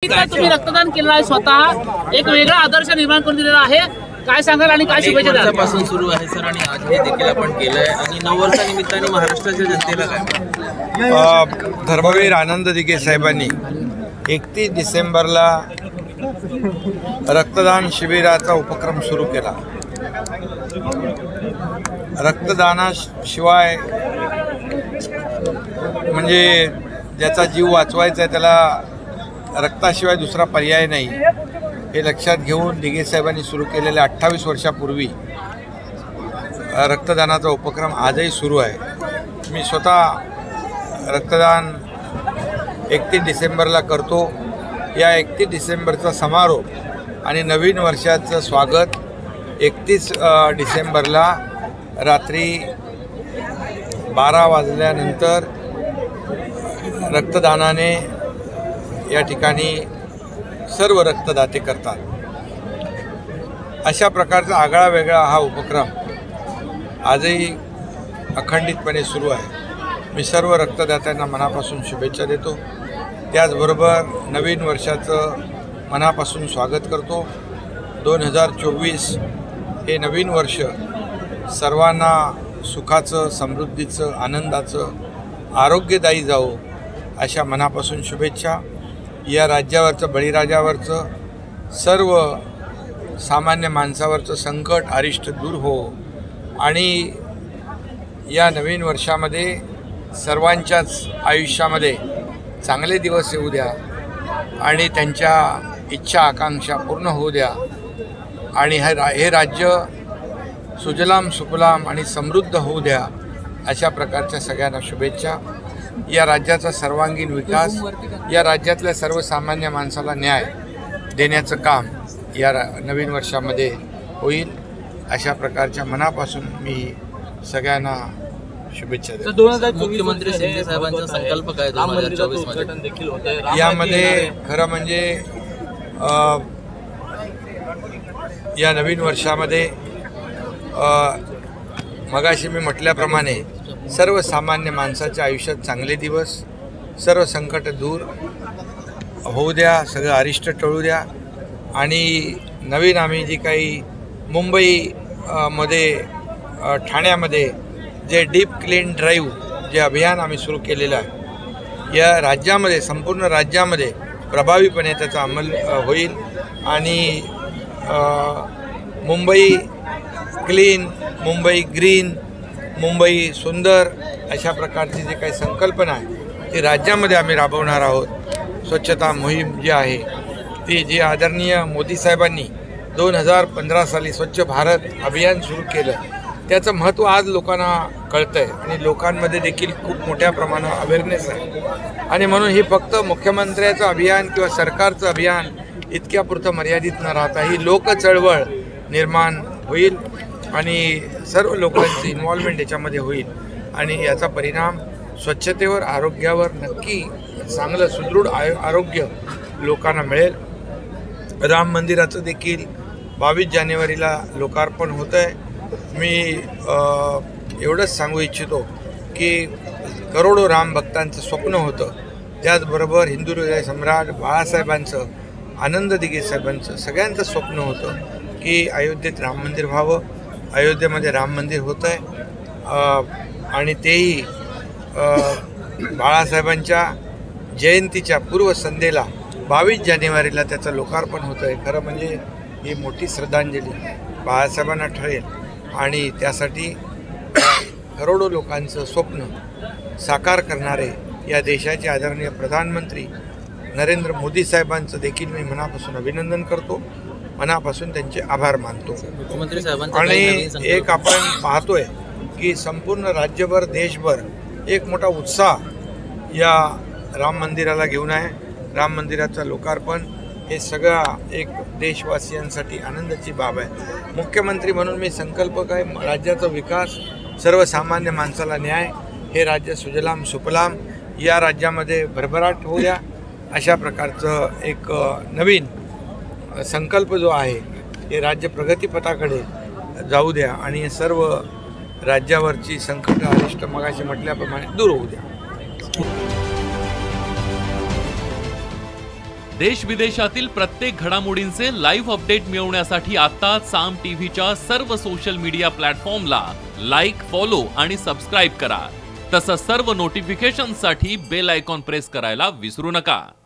ठिकाणी तुम्ही रक्तदान केलं आहे, स्वतः एक वेगळा आदर्श निर्माण करून दिलेला आहे, काय सांगाल आणि काय शुभेच्छा द्याल? पासून सुरू आहे सर आणि आज हे देखील आपण केलंय आणि नववर्षा निमित्ताने महाराष्ट्राच्या जनतेला काय? धर्मवीर आनंद दिघे साहेबांनी 31 डिसेंबरला रक्तदान शिबिराचा उपक्रम सुरू केला। रक्तदानाशिवाय म्हणजे ज्याचा जीव वाचवायचा आहे त्याला रक्ताशिवाय दुसरा पर्याय नाही, हे लक्षात घेऊन दिघे साहेबांनी सुरू केलेल्या 28 वर्षापूर्वी रक्तदानाचा उपक्रम आजही सुरू आहे। मी स्वतः रक्तदान 31 डिसेंबरला करतो। या 31 डिसेंबरचा समारोप आणि नवीन वर्षाचं स्वागत 31 डिसेंबरला रात्री 12 वाजल्यानंतर रक्तदानाने या ठिकाणी सर्व रक्तदाते करतात। अशा प्रकारचा आगळा वेगळा हा उपक्रम आजही अखंडितपणे सुरू आहे। मी सर्व रक्तदात्यांना मनापासून शुभेच्छा देतो, त्याचबरोबर नवीन वर्षाचं मनापासून स्वागत करतो। 2024 हे नवीन वर्ष सर्वांना सुखाचं, समृद्धीचं, आनंदाचं, आरोग्यदायी जावो अशा मनापासून शुभेच्छा। या राज्यावरचं, बळीराजावरचं, सर्व सामान्य माणसावरचं संकट अरिष्ट दूर हो आणि या नवीन वर्षामध्ये सर्वांच्याच आयुष्यामध्ये चांगले दिवस येऊ द्या आणि त्यांच्या इच्छा आकांक्षा पूर्ण होऊ द्या आणि हे राज्य सुजलाम सुफलाम आणि समृद्ध होऊ द्या अशा प्रकारच्या सगळ्यांना शुभेच्छा। या राज्याचा सर्वांगीण विकास, या राज्यातल्या सर्वसामान्य माणसाला न्याय देण्याचं काम या नवीन वर्षामध्ये होईल अशा प्रकारच्या मनापासून मी सगळ्यांना शुभेच्छा देतो। मुख्यमंत्री शिंदे साहेबांचा संकल्प काय 2024 मध्ये? यामध्ये खरं म्हणजे या नवीन वर्षामध्ये मगाशी मी म्हटल्याप्रमाणे सर्वसामान्य माणसाच्या आयुष्यात चांगले दिवस, सर्व संकट दूर होऊ द्या, सगळं अरिष्ट टळू द्या आणि नवीन आम्ही जी काही मुंबई मध्ये ठाण्यामध्ये जे डीप क्लीन ड्राईव्ह जे अभियान आम्ही सुरू केलेलं आहे, या राज्यामध्ये, संपूर्ण राज्यामध्ये प्रभावीपणे त्याचा अंमल होईल आणि मुंबई क्लीन, मुंबई ग्रीन, मुंबई सुंदर अशा प्रकारची जी काही संकल्पना आहे ती राज्यामध्ये आम्ही राबवणार आहोत। स्वच्छता मोहीम जी आहे ती, जी आदरणीय मोदी साहेबांनी 2015 साली स्वच्छ भारत अभियान सुरू केलं, त्याचं महत्त्व आज लोकांना कळतं आहे आणि लोकांमध्ये देखील खूप मोठ्या प्रमाणावर अवेअरनेस आहे आणि म्हणून ही फक्त मुख्यमंत्र्याचं अभियान किंवा सरकारचं अभियान इतक्यापुरतं मर्यादित न राहता ही लोक चळवळ निर्माण होईल आणि सर्व लोकांची इन्व्हॉल्वमेंट याच्यामध्ये होईल आणि याचा परिणाम स्वच्छतेवर, आरोग्यावर नक्की चांगलं सुदृढ आरोग्य लोकांना मिळेल। राम मंदिराचं देखील 22 जानेवारीला लोकार्पण होतं आहे। मी एवढंच सांगू इच्छितो की करोडो राम भक्तांचं स्वप्न होतं, त्याचबरोबर हिंदू हृदय सम्राट बाळासाहेबांचं, आनंद दिघे साहेबांचं सगळ्यांचं स्वप्न होतं की अयोध्येत राम मंदिर व्हावं। अयोध्येमध्ये राम मंदिर होतं आहे आणि तेही बाळासाहेबांच्या जयंतीच्या पूर्वसंध्येला 22 जानेवारीला त्याचं लोकार्पण होतं आहे। खरं म्हणजे ही मोठी श्रद्धांजली बाळासाहेबांना ठरेल आणि त्यासाठी करोडो लोकांचं स्वप्न साकार करणारे या देशाचे आदरणीय प्रधानमंत्री नरेंद्र मोदी साहेबांचं देखील मी मनापासून अभिनंदन करतो, मनापासून त्यांचे आभार मानतो। मुख्यमंत्री साहेबांचा आणि एक आपण पाहतोय की संपूर्ण राज्यभर, देशभर एक मोठा उत्साह या राम मंदिराला घेऊन आहे। राम मंदिराचं लोकार्पण हे सगळा एक देशवासियांसाठी आनंदाची बाब आहे। मुख्यमंत्री म्हणून मी संकल्प काय, राज्याचा विकास, सर्वसामान्य माणसाला न्याय, हे राज्य सुजलाम सुफलाम, या राज्यामध्ये भरभराट होऊ द्या अशा प्रकारचं एक नवीन संकल्प जो आहे हे राज्य प्रगतीपथाकडे जाऊ द्या आणि सर्व राज्यावरची संकट अरिष्ट मगाशी म्हटल्याप्रमाणे दूर होऊ द्या। देश विदेशातील प्रत्येक घडामोडींचे लाईव्ह अपडेट मिळवण्यासाठी आता साम टीव्हीच्या सर्व सोशल मीडिया प्लॅटफॉर्मला लाईक, फॉलो आणि सबस्क्राईब करा. तसंच सर्व नोटिफिकेशनसाठी बेल आयकॉन प्रेस करायला विसरू नका.